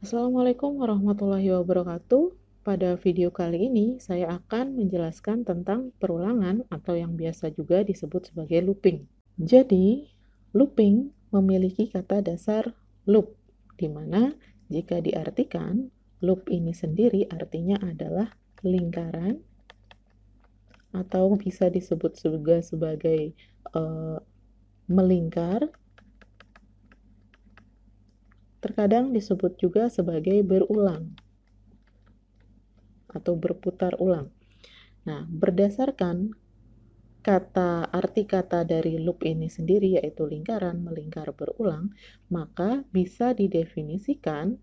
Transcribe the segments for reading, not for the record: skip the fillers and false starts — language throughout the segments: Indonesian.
Assalamualaikum warahmatullahi wabarakatuh. Pada video kali ini, saya akan menjelaskan tentang perulangan atau yang biasa juga disebut sebagai looping. Jadi, looping memiliki kata dasar loop, di mana jika diartikan, loop ini sendiri artinya adalah lingkaran atau bisa disebut juga sebagai melingkar. Terkadang disebut juga sebagai berulang atau berputar ulang. Nah, berdasarkan arti kata dari loop ini sendiri, yaitu lingkaran, melingkar, berulang, maka bisa didefinisikan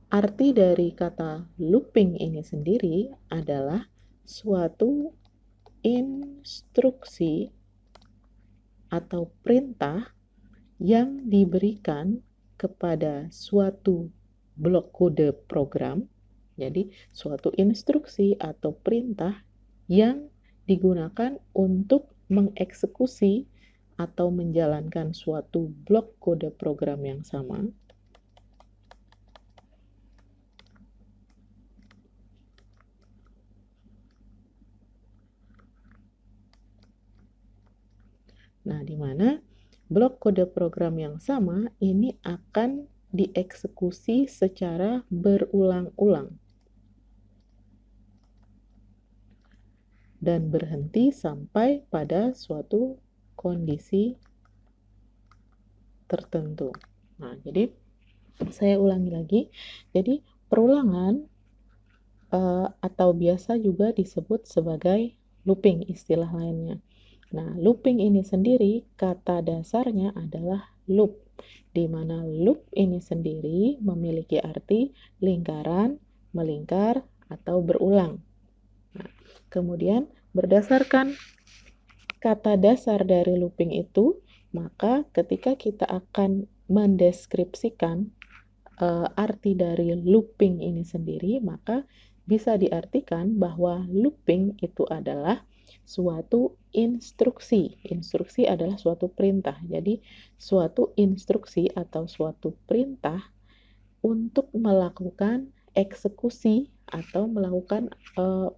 arti dari kata looping ini sendiri adalah suatu instruksi atau perintah yang diberikan kepada suatu blok kode program. Jadi, suatu instruksi atau perintah yang digunakan untuk mengeksekusi atau menjalankan suatu blok kode program yang sama. Nah, di mana blok kode program yang sama ini akan dieksekusi secara berulang-ulang dan berhenti sampai pada suatu kondisi tertentu. Nah, jadi saya ulangi lagi. Jadi, perulangan atau biasa juga disebut sebagai looping istilah lainnya. Nah, looping ini sendiri kata dasarnya adalah loop, di mana loop ini sendiri memiliki arti lingkaran, melingkar, atau berulang. Nah, kemudian berdasarkan kata dasar dari looping itu, maka ketika kita akan mendeskripsikan arti dari looping ini sendiri, maka bisa diartikan bahwa looping itu adalah suatu instruksi. Instruksi adalah suatu perintah. Jadi, suatu instruksi atau suatu perintah untuk melakukan eksekusi atau melakukan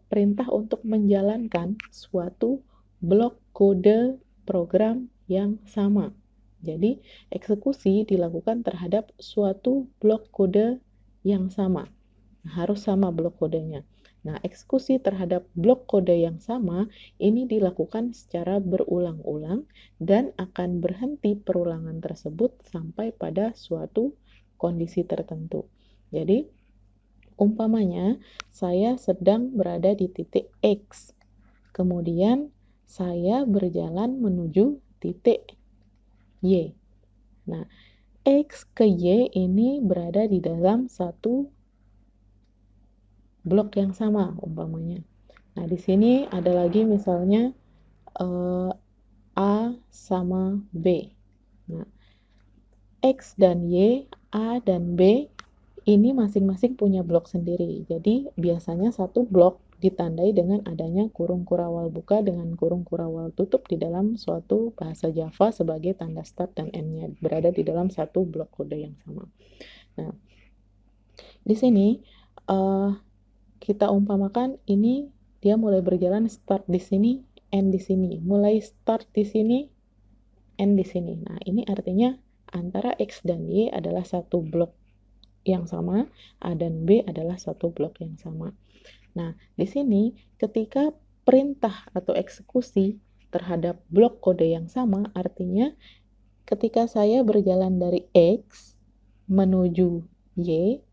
perintah untuk menjalankan suatu blok kode program yang sama. Jadi, eksekusi dilakukan terhadap suatu blok kode yang sama. Harus sama blok kodenya. Nah, eksekusi terhadap blok kode yang sama ini dilakukan secara berulang-ulang dan akan berhenti perulangan tersebut sampai pada suatu kondisi tertentu. Jadi, umpamanya saya sedang berada di titik X, kemudian saya berjalan menuju titik Y. Nah, X ke Y ini berada di dalam satu blok yang sama umpamanya. Nah, di sini ada lagi misalnya A sama B. Nah, X dan Y, A dan B ini masing-masing punya blok sendiri. Jadi, biasanya satu blok ditandai dengan adanya kurung kurawal buka dengan kurung kurawal tutup di dalam suatu bahasa Java sebagai tanda start dan end-nya berada di dalam satu blok kode yang sama. Nah, di sini kita umpamakan ini dia mulai berjalan start di sini, end di sini. Mulai start di sini, end di sini. Nah, ini artinya antara X dan Y adalah satu blok yang sama, A dan B adalah satu blok yang sama. Nah, di sini ketika perintah atau eksekusi terhadap blok kode yang sama, artinya ketika saya berjalan dari X menuju Y,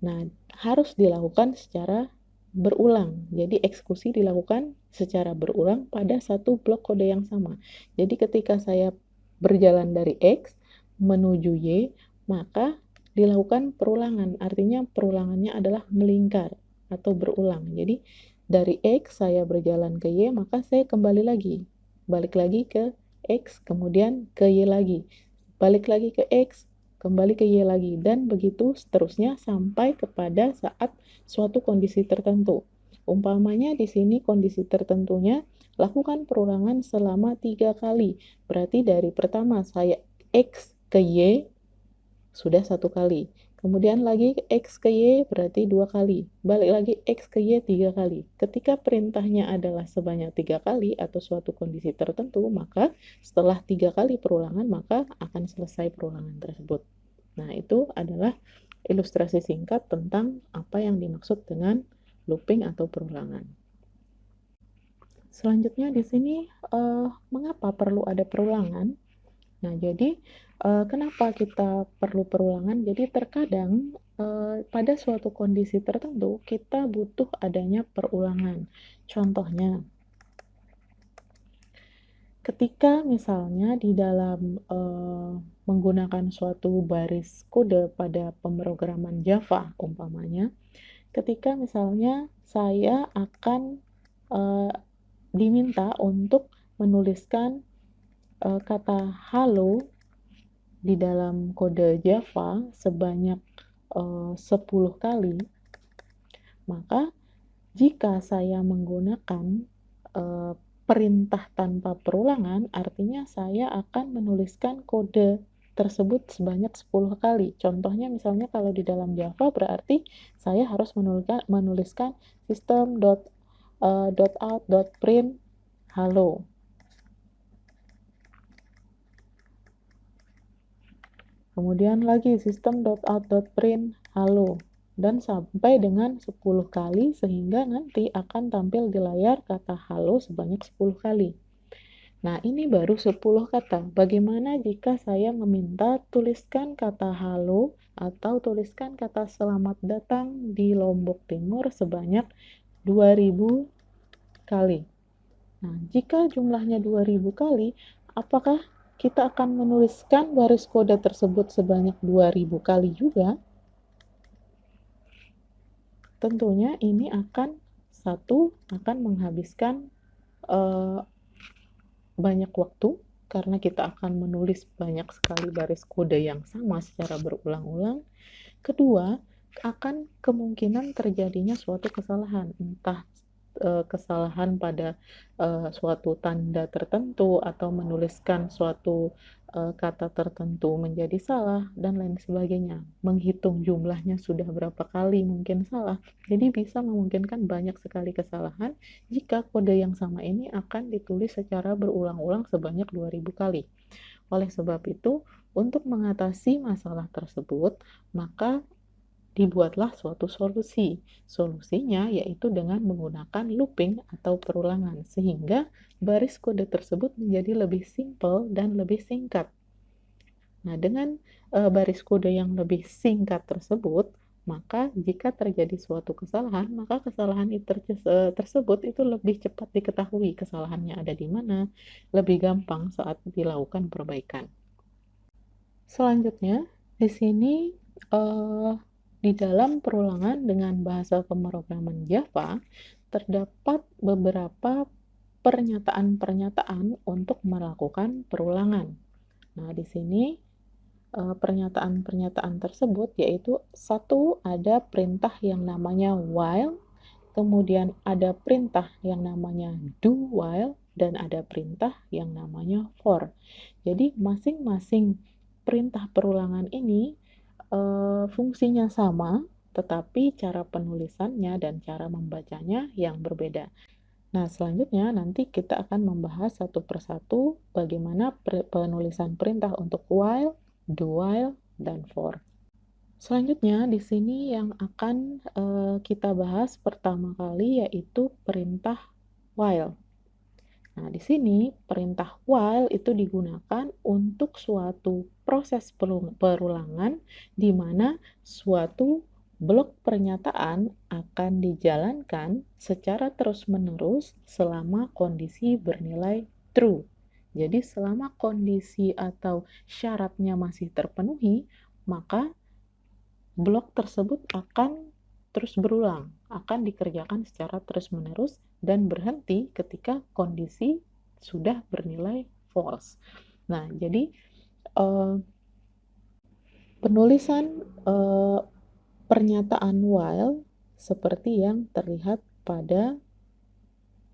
nah harus dilakukan secara berulang. Jadi eksekusi dilakukan secara berulang pada satu blok kode yang sama. Jadi ketika saya berjalan dari X menuju Y, maka dilakukan perulangan. Artinya perulangannya adalah melingkar atau berulang. Jadi dari X saya berjalan ke Y, maka saya kembali lagi. Balik lagi ke X, kemudian ke Y lagi. Balik lagi ke X, kembali ke Y lagi, dan begitu seterusnya sampai kepada saat suatu kondisi tertentu. Umpamanya di sini kondisi tertentunya lakukan perulangan selama 3 kali. Berarti dari pertama saya X ke Y, sudah 1 kali. Kemudian lagi X ke Y berarti 2 kali. Balik lagi X ke Y 3 kali. Ketika perintahnya adalah sebanyak 3 kali atau suatu kondisi tertentu, maka setelah 3 kali perulangan, maka akan selesai perulangan tersebut. Nah, itu adalah ilustrasi singkat tentang apa yang dimaksud dengan looping atau perulangan. Selanjutnya di sini, mengapa perlu ada perulangan? Nah, jadi kenapa kita perlu perulangan? Jadi terkadang pada suatu kondisi tertentu kita butuh adanya perulangan. Contohnya, ketika misalnya di dalam menggunakan suatu baris kode pada pemrograman Java umpamanya, ketika misalnya saya akan diminta untuk menuliskan kata halo di dalam kode Java sebanyak 10 kali, maka jika saya menggunakan perintah tanpa perulangan, artinya saya akan menuliskan kode tersebut sebanyak 10 kali. Contohnya misalnya kalau di dalam Java berarti saya harus menuliskan system.out.print halo. Kemudian lagi system.out.print halo. Dan sampai dengan 10 kali sehingga nanti akan tampil di layar kata halo sebanyak 10 kali. Nah, ini baru 10 kata. Bagaimana jika saya meminta tuliskan kata halo atau tuliskan kata selamat datang di Lombok Timur sebanyak 2000 kali. Nah, jika jumlahnya 2000 kali, apakah kita akan menuliskan baris kode tersebut sebanyak 2000 kali juga? Tentunya ini akan menghabiskan banyak waktu karena kita akan menulis banyak sekali baris kode yang sama secara berulang-ulang. Kedua, akan kemungkinan terjadinya suatu kesalahan, entah kesalahan pada suatu tanda tertentu atau menuliskan suatu kata tertentu menjadi salah dan lain sebagainya. Menghitung jumlahnya sudah berapa kali mungkin salah. Jadi bisa memungkinkan banyak sekali kesalahan jika kode yang sama ini akan ditulis secara berulang-ulang sebanyak 2000 kali. Oleh sebab itu, untuk mengatasi masalah tersebut, maka dibuatlah suatu solusi. Solusinya yaitu dengan menggunakan looping atau perulangan, sehingga baris kode tersebut menjadi lebih simpel dan lebih singkat. Nah, dengan baris kode yang lebih singkat tersebut, maka jika terjadi suatu kesalahan, maka kesalahan tersebut itu lebih cepat diketahui kesalahannya ada di mana, lebih gampang saat dilakukan perbaikan. Selanjutnya, di sini di dalam perulangan dengan bahasa pemrograman Java, terdapat beberapa pernyataan-pernyataan untuk melakukan perulangan. Nah, di sini pernyataan-pernyataan tersebut yaitu satu, ada perintah yang namanya while, kemudian ada perintah yang namanya do while, dan ada perintah yang namanya for. Jadi masing-masing perintah perulangan ini fungsinya sama, tetapi cara penulisannya dan cara membacanya yang berbeda. Nah, selanjutnya nanti kita akan membahas satu persatu bagaimana penulisan perintah untuk while, do while, dan for. Selanjutnya di sini yang akan kita bahas pertama kali yaitu perintah while. Nah, di sini perintah while itu digunakan untuk suatu proses perulangan di mana suatu blok pernyataan akan dijalankan secara terus-menerus selama kondisi bernilai true. Jadi selama kondisi atau syaratnya masih terpenuhi, maka blok tersebut akan terus berulang, akan dikerjakan secara terus-menerus dan berhenti ketika kondisi sudah bernilai false. Nah, jadi penulisan pernyataan while seperti yang terlihat pada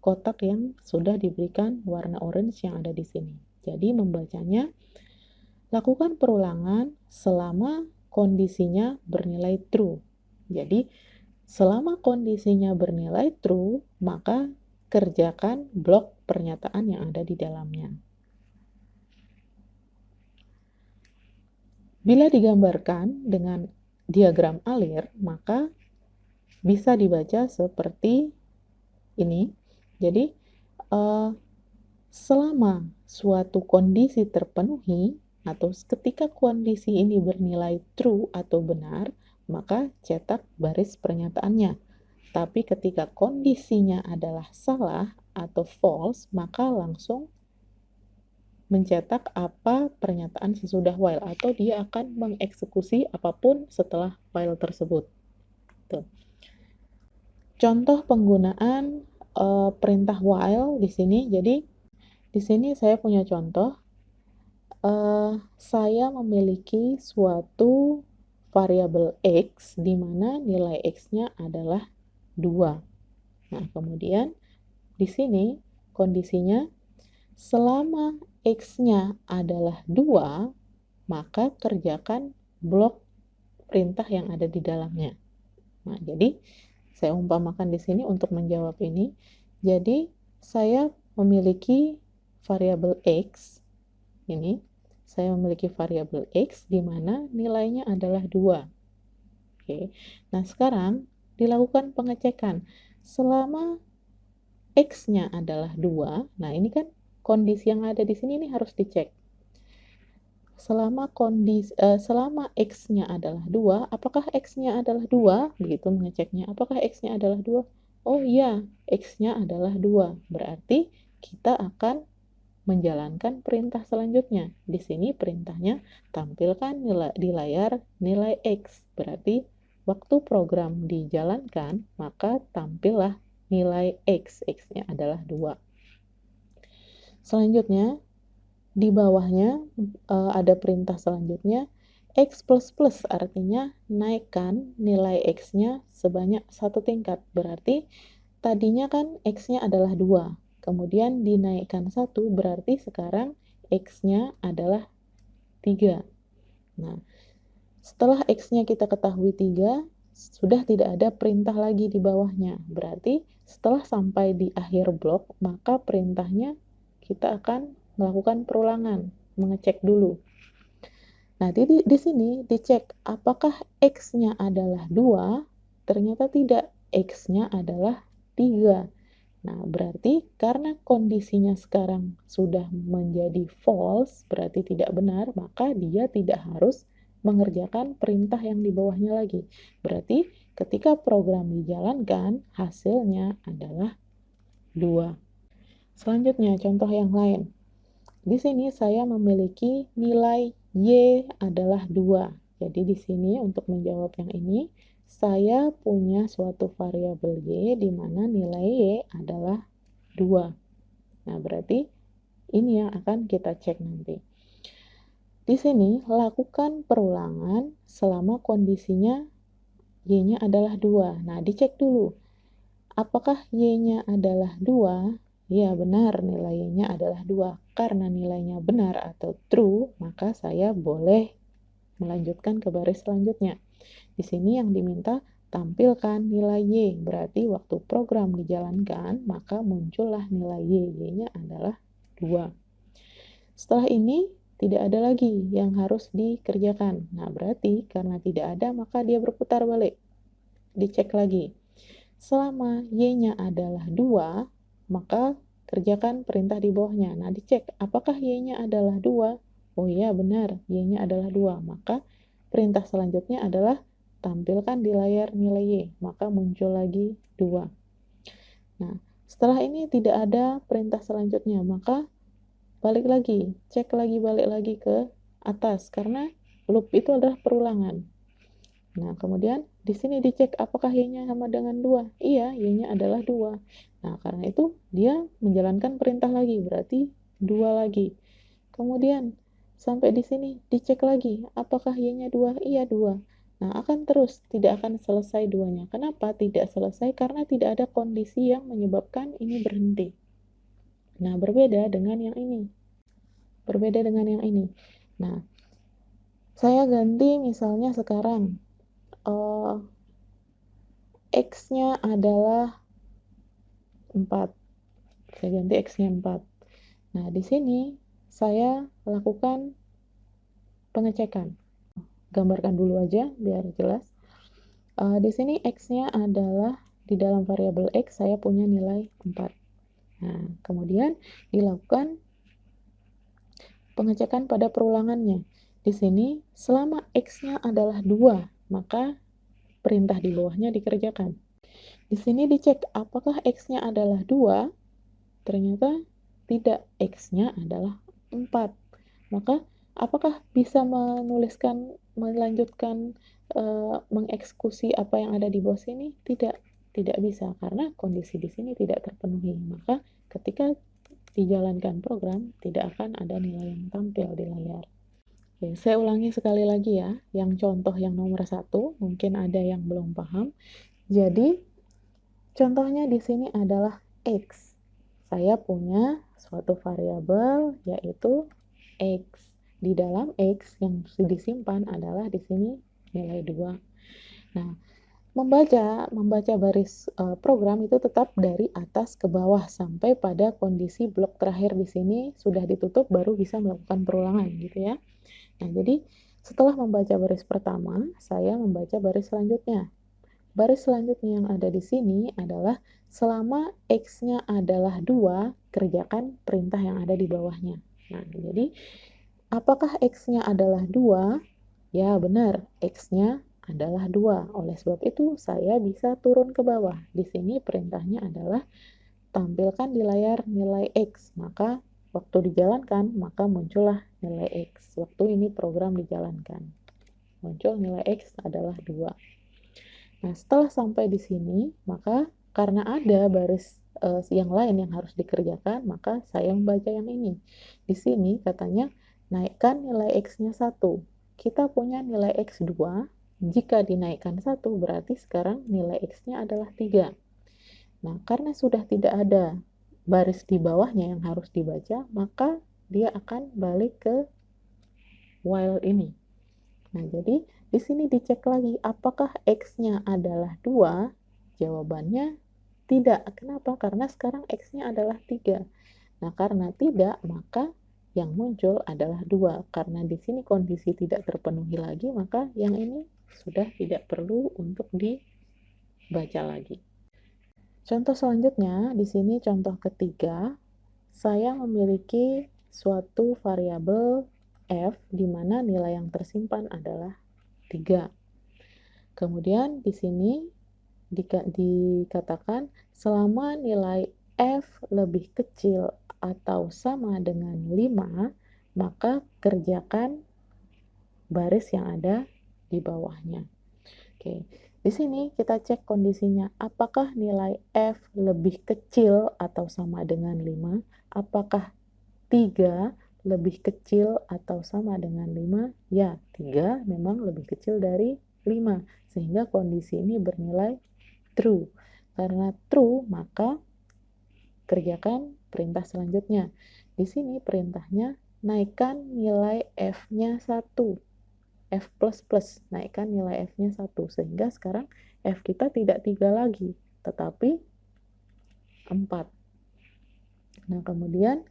kotak yang sudah diberikan warna orange yang ada di sini. Jadi membacanya lakukan perulangan selama kondisinya bernilai true. Jadi, selama kondisinya bernilai true, maka kerjakan blok pernyataan yang ada di dalamnya. Bila digambarkan dengan diagram alir, maka bisa dibaca seperti ini. Jadi, selama suatu kondisi terpenuhi, atau ketika kondisi ini bernilai true atau benar, maka cetak baris pernyataannya. Tapi ketika kondisinya adalah salah atau false, maka langsung mencetak apa pernyataan sesudah while, atau dia akan mengeksekusi apapun setelah while tersebut. Tuh. Contoh penggunaan perintah while di sini. Jadi di sini saya punya contoh. Saya memiliki suatu variabel X di mana nilai X-nya adalah 2. Nah, kemudian di sini kondisinya selama X-nya adalah 2, maka kerjakan blok perintah yang ada di dalamnya. Nah, jadi saya umpamakan di sini untuk menjawab ini. Jadi, saya memiliki variabel X ini. Saya memiliki variabel X di mana nilainya adalah 2. Oke. Nah, sekarang dilakukan pengecekan. Selama X-nya adalah 2, nah ini kan kondisi yang ada di sini ini harus dicek. Selama X-nya adalah 2, apakah X-nya adalah 2? Begitu mengeceknya. Apakah X-nya adalah 2? Oh iya, X-nya adalah 2. Berarti kita akan menjalankan perintah selanjutnya. Di sini perintahnya tampilkan di layar nilai X. Berarti waktu program dijalankan, maka tampillah nilai X. X-nya adalah 2. Selanjutnya, di bawahnya ada perintah selanjutnya, X++, artinya naikkan nilai X-nya sebanyak 1 tingkat. Berarti tadinya kan X-nya adalah 2. Kemudian dinaikkan 1, berarti sekarang X-nya adalah 3. Nah, setelah X-nya kita ketahui 3, sudah tidak ada perintah lagi di bawahnya. Berarti setelah sampai di akhir blok, maka perintahnya kita akan melakukan perulangan, mengecek dulu. Nah, di sini dicek apakah X-nya adalah 2, ternyata tidak, X-nya adalah 3. Nah, berarti karena kondisinya sekarang sudah menjadi false, berarti tidak benar, maka dia tidak harus mengerjakan perintah yang di bawahnya lagi. Berarti ketika program dijalankan, hasilnya adalah 2. Selanjutnya, contoh yang lain. Di sini saya memiliki nilai Y adalah 2. Jadi di sini untuk menjawab yang ini, saya punya suatu variabel Y di mana nilai Y adalah 2. Nah, berarti ini yang akan kita cek nanti. Di sini, lakukan perulangan selama kondisinya Y-nya adalah 2. Nah, dicek dulu. Apakah Y-nya adalah 2? Ya, benar, nilainya adalah 2. Karena nilainya benar atau true, maka saya boleh melanjutkan ke baris selanjutnya. Di sini yang diminta tampilkan nilai Y. Berarti waktu program dijalankan, maka muncullah nilai Y. Y-nya adalah 2. Setelah ini, tidak ada lagi yang harus dikerjakan. Nah, berarti karena tidak ada, maka dia berputar balik. Dicek lagi. Selama Y-nya adalah 2, maka kerjakan perintah di bawahnya. Nah, dicek apakah Y-nya adalah 2. Oh iya, benar, Y-nya adalah 2. Maka perintah selanjutnya adalah tampilkan di layar nilai Y. Maka muncul lagi 2. Nah, setelah ini tidak ada perintah selanjutnya, maka balik lagi, cek lagi, balik lagi ke atas, karena loop itu adalah perulangan. Nah, kemudian di sini dicek apakah Y-nya sama dengan 2. Iya, Y-nya adalah 2. Nah, karena itu dia menjalankan perintah lagi, berarti 2 lagi. Kemudian sampai di sini dicek lagi apakah Y-nya 2. Iya, 2. Nah, akan terus, tidak akan selesai 2-nya. Kenapa tidak selesai? Karena tidak ada kondisi yang menyebabkan ini berhenti. Nah, berbeda dengan yang ini. Berbeda dengan yang ini. Nah, Saya ganti misalnya sekarang, X-nya adalah 4. Saya ganti X-nya 4. Nah, di sini saya lakukan pengecekan. Gambarkan dulu aja biar jelas. Di sini X-nya adalah di dalam variabel X saya punya nilai 4. Nah, kemudian dilakukan pengecekan pada perulangannya. Di sini selama X-nya adalah 2, maka perintah di bawahnya dikerjakan. Di sini dicek apakah X-nya adalah 2, ternyata tidak, X-nya adalah 4. Maka apakah bisa melanjutkan mengeksekusi apa yang ada di bawah sini? Tidak bisa karena kondisi di sini tidak terpenuhi. Maka ketika dijalankan program tidak akan ada nilai yang tampil di layar. Oke, saya ulangi sekali lagi ya, yang contoh yang nomor 1, mungkin ada yang belum paham. Jadi, contohnya di sini adalah X. Saya punya suatu variabel yaitu X. Di dalam X yang disimpan adalah di sini nilai 2. Nah, membaca baris program itu tetap dari atas ke bawah sampai pada kondisi blok terakhir di sini sudah ditutup baru bisa melakukan perulangan gitu ya. Nah, jadi setelah membaca baris pertama, saya membaca baris selanjutnya. Baris selanjutnya yang ada di sini adalah selama X-nya adalah 2, kerjakan perintah yang ada di bawahnya. Nah, jadi apakah X-nya adalah 2? Ya, benar. X-nya adalah 2. Oleh sebab itu, saya bisa turun ke bawah. Di sini perintahnya adalah tampilkan di layar nilai X. Maka waktu dijalankan, maka muncullah nilai X. Waktu ini program dijalankan. Muncul nilai X adalah 2. Nah, setelah sampai di sini, maka karena ada baris yang lain yang harus dikerjakan, maka saya membaca yang ini. Di sini katanya, naikkan nilai X-nya 1. Kita punya nilai X 2, jika dinaikkan 1, berarti sekarang nilai X-nya adalah 3. Nah, karena sudah tidak ada baris di bawahnya yang harus dibaca, maka dia akan balik ke while ini. Nah, jadi di sini dicek lagi apakah X-nya adalah 2? Jawabannya tidak. Kenapa? Karena sekarang X-nya adalah 3. Nah, karena tidak, maka yang muncul adalah 2. Karena di sini kondisi tidak terpenuhi lagi, maka yang ini sudah tidak perlu untuk dibaca lagi. Contoh selanjutnya, di sini contoh ketiga, saya memiliki suatu variabel F di mana nilai yang tersimpan adalah 3. Kemudian di sini dikatakan selama nilai F lebih kecil atau sama dengan 5, maka kerjakan baris yang ada di bawahnya. Oke, di sini kita cek kondisinya. Apakah nilai F lebih kecil atau sama dengan 5? Apakah 3 lebih kecil atau sama dengan 5? Ya, 3 memang lebih kecil dari 5. Sehingga kondisi ini bernilai true. Karena true, maka kerjakan perintah selanjutnya. Di sini perintahnya naikkan nilai F-nya 1. F++, naikkan nilai F-nya 1. Sehingga sekarang F kita tidak 3 lagi, tetapi 4. Nah, kemudian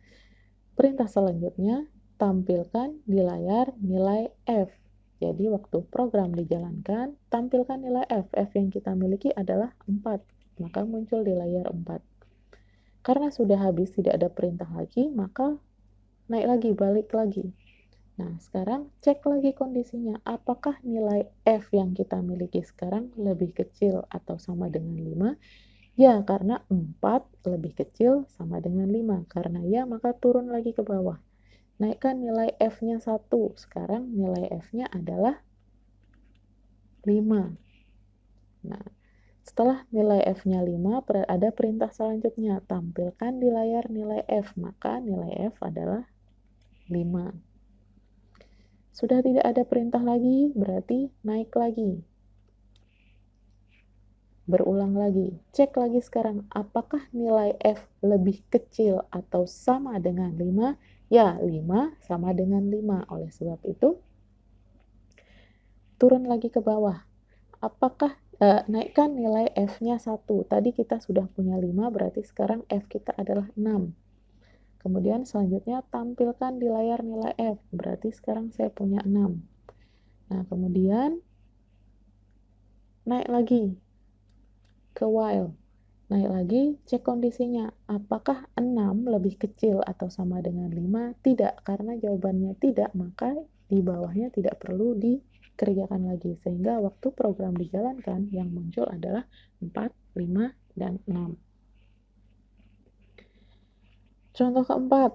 perintah selanjutnya, tampilkan di layar nilai F. Jadi, waktu program dijalankan, tampilkan nilai F. F yang kita miliki adalah 4. Maka muncul di layar 4. Karena sudah habis, tidak ada perintah lagi, maka naik lagi, balik lagi. Nah, sekarang cek lagi kondisinya. Apakah nilai F yang kita miliki sekarang lebih kecil atau sama dengan 5? Ya, karena 4 lebih kecil sama dengan 5. Karena ya, maka turun lagi ke bawah. Naikkan nilai F-nya 1. Sekarang nilai F-nya adalah 5. Nah, setelah nilai F-nya 5, ada perintah selanjutnya. Tampilkan di layar nilai F. Maka nilai F adalah 5. Sudah tidak ada perintah lagi, berarti naik lagi. Berulang lagi. Cek lagi sekarang, apakah nilai F lebih kecil atau sama dengan 5? Ya, 5 sama dengan 5. Oleh sebab itu, turun lagi ke bawah. Apakah naikkan nilai F-nya 1. Tadi kita sudah punya 5, berarti sekarang F kita adalah 6. Kemudian selanjutnya tampilkan di layar nilai F, berarti sekarang saya punya 6. Nah, kemudian naik lagi ke while. Naik lagi, cek kondisinya. Apakah 6 lebih kecil atau sama dengan 5? Tidak, karena jawabannya tidak, maka di bawahnya tidak perlu dikerjakan lagi. Sehingga waktu program dijalankan, yang muncul adalah 4, 5, dan 6. Contoh keempat.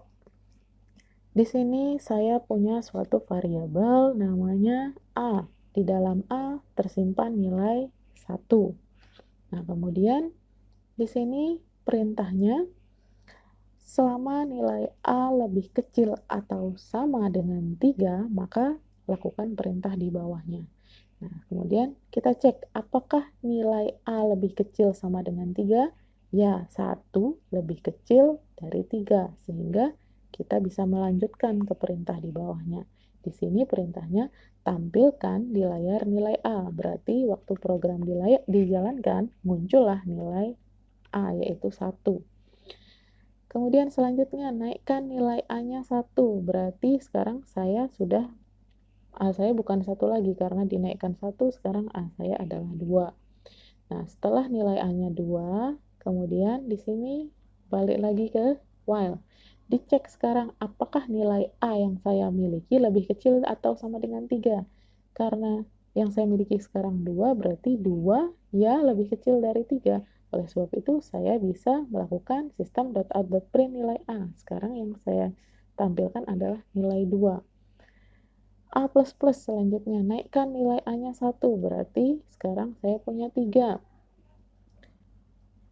Di sini saya punya suatu variabel namanya A. Di dalam A tersimpan nilai 1. Nah, kemudian di sini perintahnya, selama nilai A lebih kecil atau sama dengan 3, maka lakukan perintah di bawahnya. Nah, kemudian kita cek apakah nilai A lebih kecil sama dengan 3? Ya, 1 lebih kecil dari 3, sehingga kita bisa melanjutkan ke perintah di bawahnya. Di sini perintahnya tampilkan di layar nilai A, berarti waktu program dijalankan muncullah nilai A, yaitu 1. Kemudian selanjutnya naikkan nilai A-nya 1, berarti sekarang saya sudah A saya bukan 1 lagi karena dinaikkan 1, sekarang A saya adalah 2. Nah, setelah nilai A-nya 2, kemudian di sini balik lagi ke while. Dicek sekarang apakah nilai A yang saya miliki lebih kecil atau sama dengan 3. Karena yang saya miliki sekarang 2, berarti 2 ya lebih kecil dari 3. Oleh sebab itu, saya bisa melakukan system.out.print nilai A. Sekarang yang saya tampilkan adalah nilai 2. A++ selanjutnya, naikkan nilai A-nya 1, berarti sekarang saya punya 3.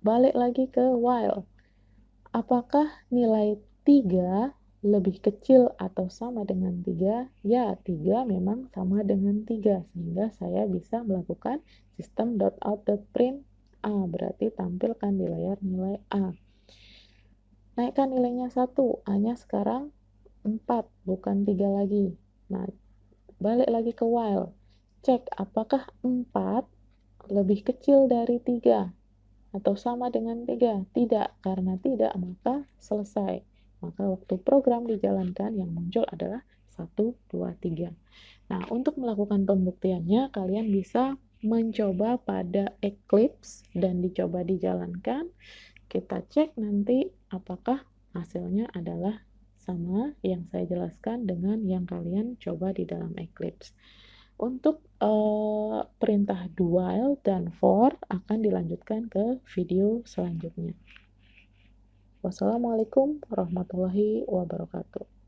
Balik lagi ke while. Apakah nilai 3 lebih kecil atau sama dengan 3? Ya, 3 memang sama dengan 3, sehingga saya bisa melakukan system.out.print A, berarti tampilkan di layar nilai A. Naikkan nilainya 1, A-nya sekarang 4, bukan 3 lagi. Nah, balik lagi ke while. Cek apakah 4 lebih kecil dari 3 atau sama dengan 3? Tidak, karena tidak maka selesai. Maka waktu program dijalankan yang muncul adalah 1, 2, 3. Nah, untuk melakukan pembuktiannya kalian bisa mencoba pada Eclipse dan dicoba dijalankan. Kita cek nanti apakah hasilnya adalah sama yang saya jelaskan dengan yang kalian coba di dalam Eclipse. Untuk perintah do while dan for akan dilanjutkan ke video selanjutnya. Wassalamualaikum warahmatullahi wabarakatuh.